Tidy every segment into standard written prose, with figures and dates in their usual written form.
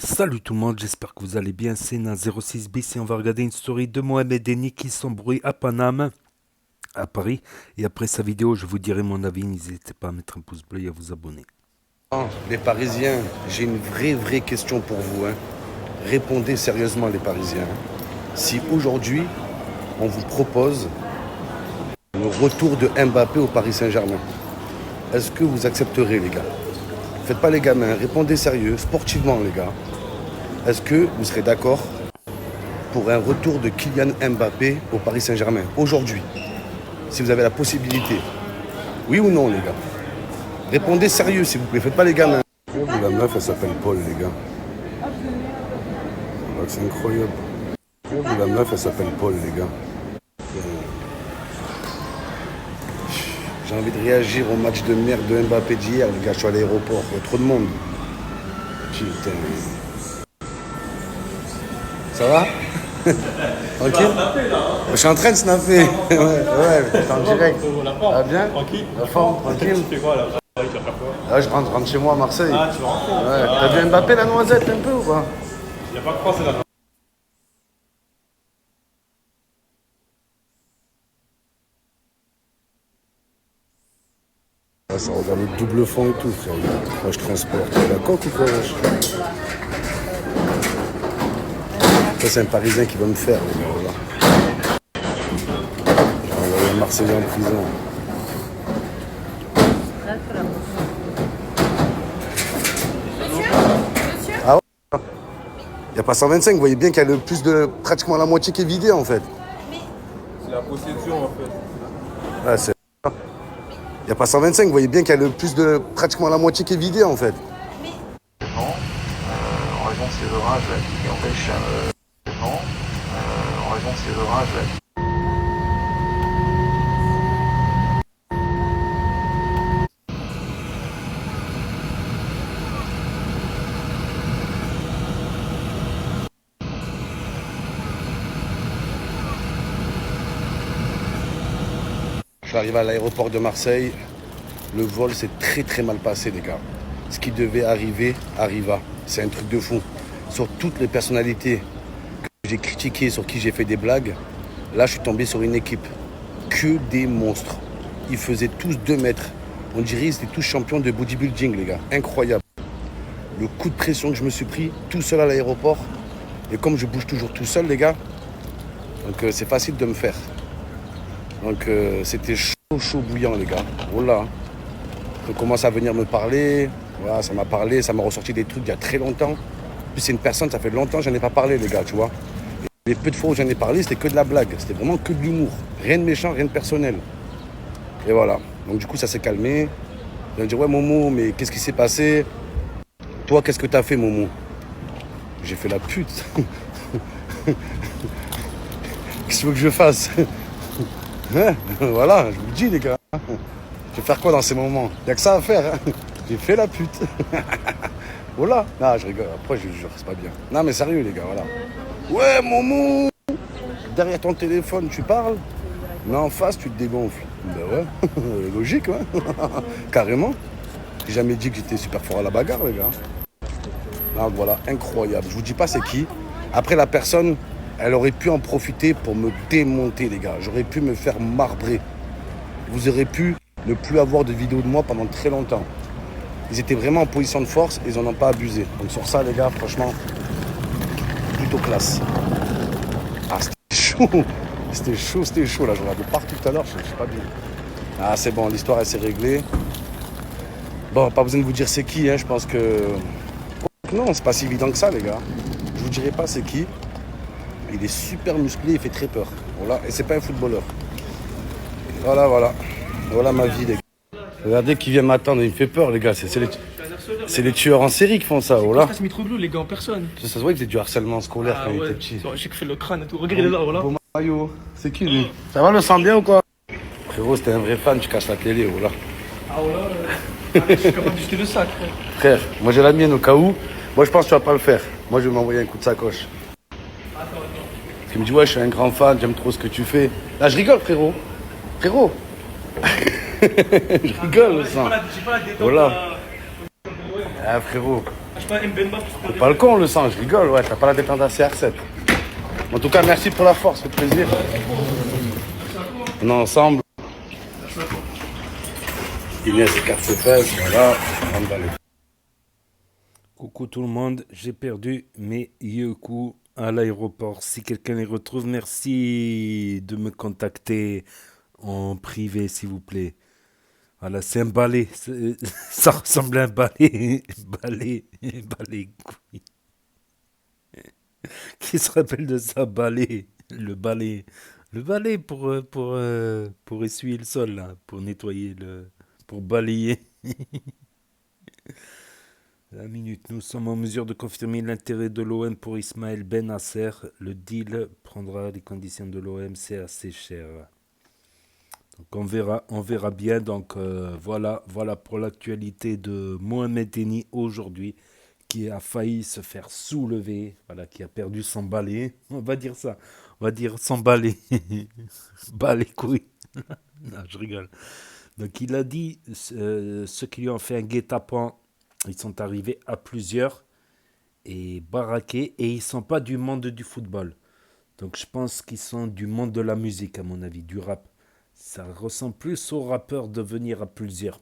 Salut tout le monde, j'espère que vous allez bien. C'est Na06 bis et on va regarder une story de Mohamed Eni qui s'embrouille à Paname, à Paris. Et après sa vidéo, je vous dirai mon avis. N'hésitez pas à mettre un pouce bleu et à vous abonner. Les Parisiens, j'ai une vraie question pour vous. Répondez sérieusement les Parisiens. Si aujourd'hui, on vous propose le retour de Mbappé au Paris Saint-Germain, est-ce que vous accepterez les gars? Faites pas les gamins, répondez sérieux, sportivement les gars. Est-ce que vous serez d'accord pour un retour de Kylian Mbappé au Paris Saint-Germain aujourd'hui? Si vous avez la possibilité. Oui ou non les gars? Répondez sérieux s'il vous plaît, faites pas les gamins. La meuf elle s'appelle Paul les gars. C'est incroyable. La meuf elle s'appelle Paul les gars. J'ai envie de réagir au match de merde de Mbappé d'hier les gars, je suis à l'aéroport, il y a trop de monde. Putain. Ça va? Tranquille? Je suis en train de snapper. Ouais, t'es en direct. Ça va bien? Tranquille. La forme, tranquille. Tu fais quoi là? Tu vas faire quoi? Là, je rentre chez moi à Marseille. Ah, tu vas rentrer? Ouais. T'as vu Mbappé la noisette un peu ou pas? Il n'y a pas que français là. Ah, ça regarde le double fond et tout, frère. Moi, je transporte. La coque ou quoi, wesh? Ça, c'est un Parisien qui va me faire, les gars, voilà. J'ai envoyé un Marseillais en prison. Ah ouais? Il n'y a pas 125, vous voyez bien qu'il y a le plus de... pratiquement la moitié qui est vidée, en fait. C'est la possession en fait. Ouais, c'est... Il n'y a pas 125, vous voyez bien qu'il y a le plus de... pratiquement la moitié qui est vidée, en fait. En raison de ces orages là, qui empêchent en raison de ces orages là, Je suis arrivé à l'aéroport de Marseille. Le vol s'est très mal passé, les gars. Ce qui devait arriver, arriva. C'est un truc de fou. Sur toutes les personnalités que j'ai critiquées, sur qui j'ai fait des blagues, là, je suis tombé sur une équipe. Que des monstres. Ils faisaient tous 2 mètres. On dirait qu'ils étaient tous champions de bodybuilding, les gars. Incroyable. Le coup de pression que je me suis pris tout seul à l'aéroport. Et comme je bouge toujours tout seul, les gars, donc c'est facile de me faire. Donc c'était chaud bouillant les gars. Voilà. On commence à venir me parler. Voilà, ça m'a parlé, ça m'a ressorti des trucs d'il y a très longtemps. Puis c'est une personne, ça fait longtemps que j'en ai pas parlé les gars, tu vois. Et les peu de fois où j'en ai parlé, c'était que de la blague. C'était vraiment que de l'humour. Rien de méchant, rien de personnel. Et voilà. Donc du coup ça s'est calmé. Ils ont dit ouais Momo, mais qu'est-ce qui s'est passé? Toi, qu'est-ce que t'as fait Momo? J'ai fait la pute. Qu'est-ce que tu veux que je fasse? Hein, voilà, je vous le dis les gars. Je vais faire quoi dans ces moments? Il n'y a que ça à faire. Hein. J'ai fait la pute. Voilà. Non, je rigole. Après, je jure, c'est pas bien. Non, mais sérieux les gars, voilà. Ouais, Momo. Derrière ton téléphone, tu parles. Mais en face, tu te dégonfles. Ben ouais, logique, ouais. Carrément. J'ai jamais dit que j'étais super fort à la bagarre, les gars. Non, voilà, incroyable. Je vous dis pas c'est qui. Après, la personne... Elle aurait pu en profiter pour me démonter, les gars. J'aurais pu me faire marbrer. Vous aurez pu ne plus avoir de vidéos de moi pendant très longtemps. Ils étaient vraiment en position de force et ils n'en ont pas abusé. Donc sur ça, les gars, franchement, plutôt classe. Ah, c'était chaud. C'était chaud, là. Je regardais partout tout à l'heure, je sais pas bien. Ah, c'est bon, l'histoire, elle s'est réglée. Bon, pas besoin de vous dire c'est qui, hein. Je pense que... Non, c'est pas si évident que ça, les gars. Je vous dirai pas c'est qui. Il est super musclé, il fait très peur. Voilà, et c'est pas un footballeur. Voilà. Voilà ma vie, les gars. Regardez qui vient m'attendre, il me fait peur, les gars. C'est les tueurs en série qui font ça, voilà. C'est Mitroglou, les gars en personne. Ça se voit qu'il faisait du harcèlement scolaire quand il était petit. J'ai fait le crâne et tout. Regardez là, voilà. Bon maillot, c'est qui lui? Ça va, le sang bien ou quoi? Frérot, c'était un vrai fan, tu casses la télé, voilà. Ah voilà. Je suis capable de jeter le sac, frère. Frère, moi j'ai la mienne au cas où. Moi je pense que tu vas pas le faire. Moi je vais m'envoyer un coup de sacoche. Parce qu'il me dit ouais je suis un grand fan, j'aime trop ce que tu fais. Là je rigole frérot. Frérot. Je rigole le sang. Voilà. Ah frérot. Je C'est pas le con, le sang, je rigole, ouais, t'as pas la détente à CR7. En tout cas, merci pour la force, c'est plaisir. On est ensemble. Inès écarte ses fesses, voilà, on va aller. Coucou tout le monde, j'ai perdu mes Yoku à l'aéroport. Si quelqu'un les retrouve, merci de me contacter en privé, s'il vous plaît. Voilà, c'est un balai. Ça ressemble à un balai. Balai. Balai. Couille. Qui se rappelle de ça, balai? Le balai. Le balai pour essuyer le sol, là, pour nettoyer pour balayer. La minute, nous sommes en mesure de confirmer l'intérêt de l'OM pour Ismaël Bennacer. Le deal prendra les conditions de l'OM, c'est assez cher. Donc on verra bien. Donc voilà pour l'actualité de Mohamed Eni aujourd'hui, qui a failli se faire soulever, voilà, qui a perdu son balai. On va dire ça, on va dire son balai. Balai couilles. Non, je rigole. Donc il a dit, ceux qui lui ont fait un guet-apens, ils sont arrivés à plusieurs et baraqués, et ils sont pas du monde du football. Donc je pense qu'ils sont du monde de la musique, à mon avis, du rap. Ça ressemble plus aux rappeurs de venir à plusieurs.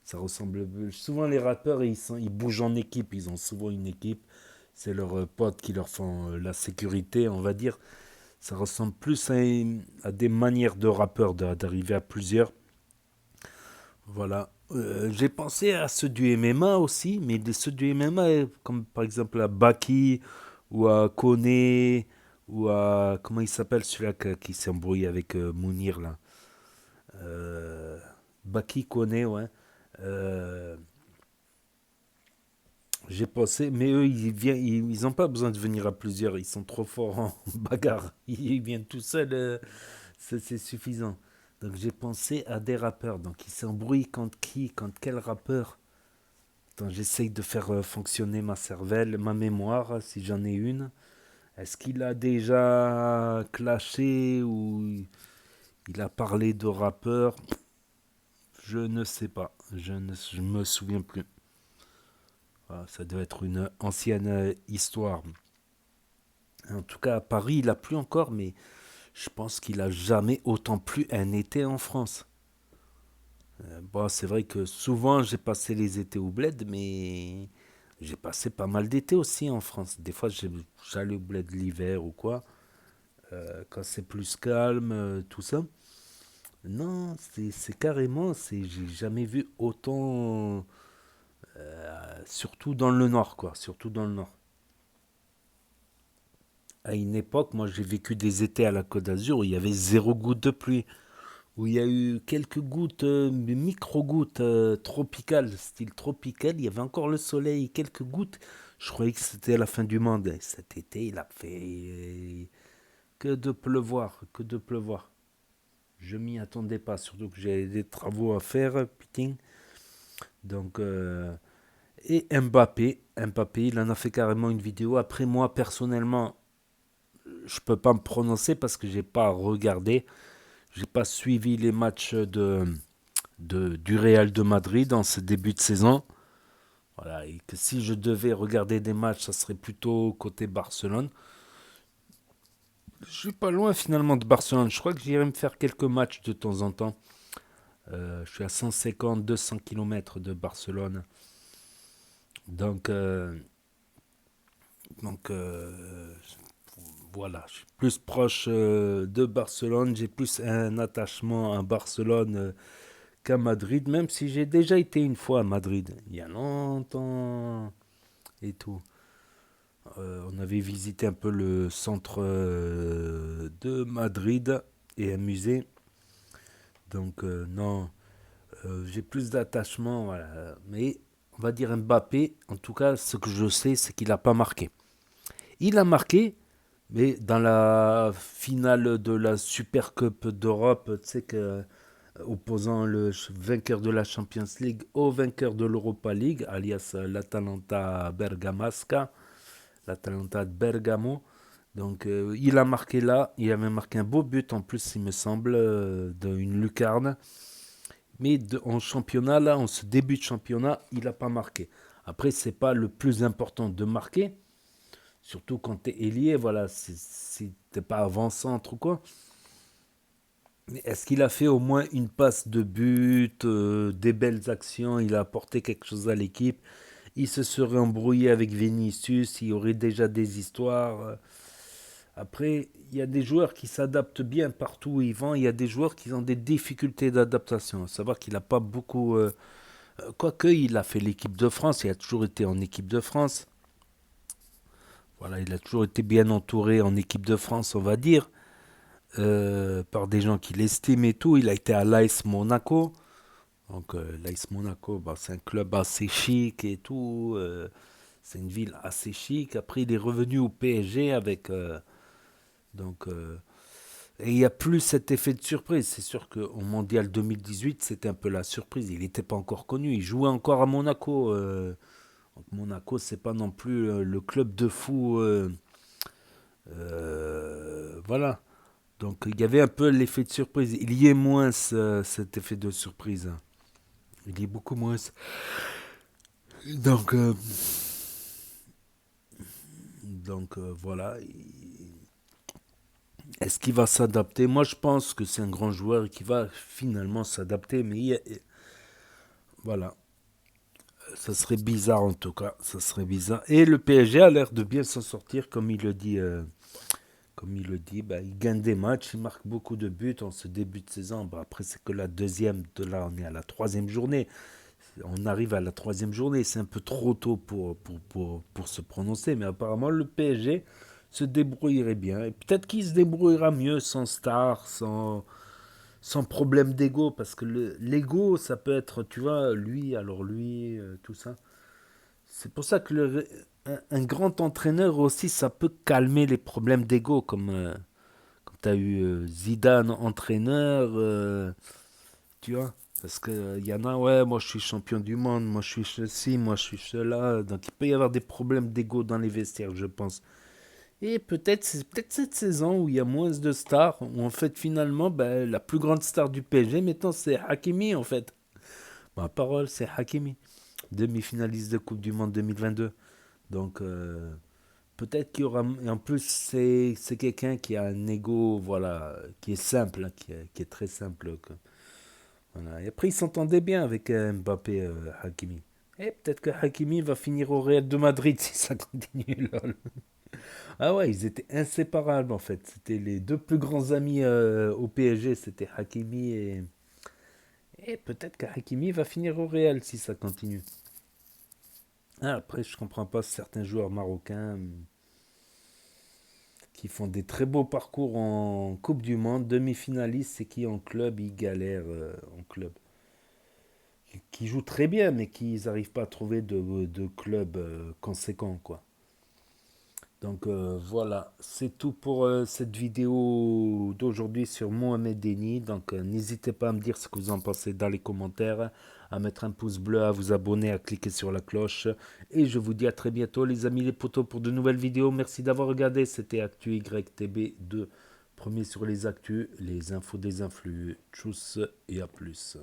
Ça ressemble souvent, les rappeurs, ils bougent en équipe, ils ont souvent une équipe. C'est leurs potes qui leur font la sécurité, on va dire. Ça ressemble plus à des manières de rappeurs d'arriver à plusieurs. Voilà. J'ai pensé à ceux du MMA aussi, mais ceux du MMA, comme par exemple à Baki ou à Kone ou à. Comment il s'appelle celui-là qui s'est embrouillé avec Mounir là. Baki, Kone, ouais. Euh, j'ai pensé, mais eux, ils ont pas besoin de venir à plusieurs, ils sont trop forts en bagarre. Ils viennent tout seuls, c'est suffisant. Donc j'ai pensé à des rappeurs. Donc ils s'embrouillent contre qui? Contre quel rappeur? Attends, j'essaye de faire fonctionner ma cervelle, ma mémoire, si j'en ai une. Est-ce qu'il a déjà clashé ou il a parlé de rappeurs? Je ne sais pas. Je me souviens plus. Ah, ça doit être une ancienne histoire. En tout cas, à Paris, il a plu encore, mais je pense qu'il a jamais autant plu un été en France. Bon, c'est vrai que souvent j'ai passé les étés au bled, mais j'ai passé pas mal d'étés aussi en France. Des fois, j'allais au bled l'hiver ou quoi, quand c'est plus calme, tout ça. Non, c'est carrément, j'ai jamais vu autant, surtout dans le nord, quoi, surtout dans le nord. À une époque, moi j'ai vécu des étés à la Côte d'Azur où il y avait zéro goutte de pluie, où il y a eu quelques gouttes, micro-gouttes tropicales, style tropical, il y avait encore le soleil, quelques gouttes. Je croyais que c'était la fin du monde. Et cet été, il a fait que de pleuvoir, que de pleuvoir. Je m'y attendais pas, surtout que j'avais des travaux à faire, putain. Donc, et Mbappé, il en a fait carrément une vidéo. Après, moi, personnellement, je peux pas me prononcer parce que j'ai pas regardé. J'ai pas suivi les matchs du Real de Madrid en ce début de saison. Voilà, et que si je devais regarder des matchs, ça serait plutôt côté Barcelone. Je suis pas loin finalement de Barcelone. Je crois que j'irai me faire quelques matchs de temps en temps. Je suis à 150-200 km de Barcelone. Donc, donc voilà, je suis plus proche de Barcelone. J'ai plus un attachement à Barcelone qu'à Madrid, même si j'ai déjà été une fois à Madrid, il y a longtemps et tout. On avait visité un peu le centre de Madrid et un musée. Donc non, j'ai plus d'attachement, voilà. Mais on va dire Mbappé, en tout cas, ce que je sais, c'est qu'il n'a pas marqué. Il a marqué, mais dans la finale de la Super Cup d'Europe, tu sais que opposant le vainqueur de la Champions League au vainqueur de l'Europa League, alias l'Atalanta Bergamasca, l'Atalanta de Bergamo. Donc il a marqué là, il avait marqué un beau but en plus, il me semble, d'une lucarne. Mais en championnat, là, en ce début de championnat, il n'a pas marqué. Après, c'est pas le plus important de marquer, surtout quand tu es ailier, voilà, si t'es pas avant-centre ou quoi. Mais est-ce qu'il a fait au moins une passe de but, des belles actions, il a apporté quelque chose à l'équipe? Il se serait embrouillé avec Vinicius, il y aurait déjà des histoires. Après, il y a des joueurs qui s'adaptent bien partout où ils vont, il y a des joueurs qui ont des difficultés d'adaptation. À savoir qu'il n'a pas beaucoup... quoique, il a fait l'équipe de France, il a toujours été en équipe de France. Voilà, il a toujours été bien entouré en équipe de France, on va dire, par des gens qui l'estiment et tout. Il a été à l'AS Monaco. Donc, l'AS Monaco, bah, c'est un club assez chic et tout. C'est une ville assez chic. Après, il est revenu au PSG avec... donc, et il n'y a plus cet effet de surprise. C'est sûr qu'au Mondial 2018, c'était un peu la surprise. Il n'était pas encore connu. Il jouait encore à Monaco. Donc Monaco, c'est pas non plus le club de fou. Voilà. Donc il y avait un peu l'effet de surprise. Il y est moins cet effet de surprise. Il y est beaucoup moins. Donc, voilà. Est-ce qu'il va s'adapter? Moi, je pense que c'est un grand joueur et qu'il va finalement s'adapter. Mais voilà. Ça serait bizarre en tout cas. Ça serait bizarre. Et le PSG a l'air de bien s'en sortir, comme il le dit. Bah, il gagne des matchs, il marque beaucoup de buts en ce début de saison. Bah, après, c'est que la deuxième. De là, on est à la troisième journée. On arrive à la troisième journée. C'est un peu trop tôt pour se prononcer. Mais apparemment, le PSG se débrouillerait bien. Et peut-être qu'il se débrouillera mieux sans star, sans problème d'ego. Parce que l'ego, ça peut être, tu vois, lui, alors lui, tout ça. C'est pour ça que un grand entraîneur aussi, ça peut calmer les problèmes d'ego, comme tu as eu Zidane entraîneur, tu vois. Parce qu'il y en a, ouais, moi je suis champion du monde, moi je suis ceci, moi je suis cela. Donc il peut y avoir des problèmes d'ego dans les vestiaires, je pense. Et peut-être c'est peut-être cette saison où il y a moins de stars, où en fait finalement ben, la plus grande star du PSG maintenant c'est Hakimi en fait. Ma parole c'est Hakimi, demi-finaliste de Coupe du Monde 2022. Donc peut-être qu'il y aura... Et en plus c'est quelqu'un qui a un ego voilà, qui est simple, hein, qui est très simple. Voilà. Et après il s'entendait bien avec Mbappé, Hakimi. Et peut-être que Hakimi va finir au Real de Madrid si ça continue. Lol. Ah ouais, ils étaient inséparables en fait. C'était les deux plus grands amis au PSG, c'était Hakimi et peut-être que Hakimi va finir au Real si ça continue. Ah, après, je comprends pas certains joueurs marocains qui font des très beaux parcours en Coupe du Monde, demi-finaliste, c'est qui en club, ils galèrent en club. Qui jouent très bien, mais qui n'arrivent pas à trouver de club conséquent, quoi. Donc voilà, c'est tout pour cette vidéo d'aujourd'hui sur Mohamed Eni. Donc n'hésitez pas à me dire ce que vous en pensez dans les commentaires, à mettre un pouce bleu, à vous abonner, à cliquer sur la cloche. Et je vous dis à très bientôt les amis les potos pour de nouvelles vidéos. Merci d'avoir regardé, c'était Actu YTB2, premier sur les actus, les infos des influx. Tchuss et à plus.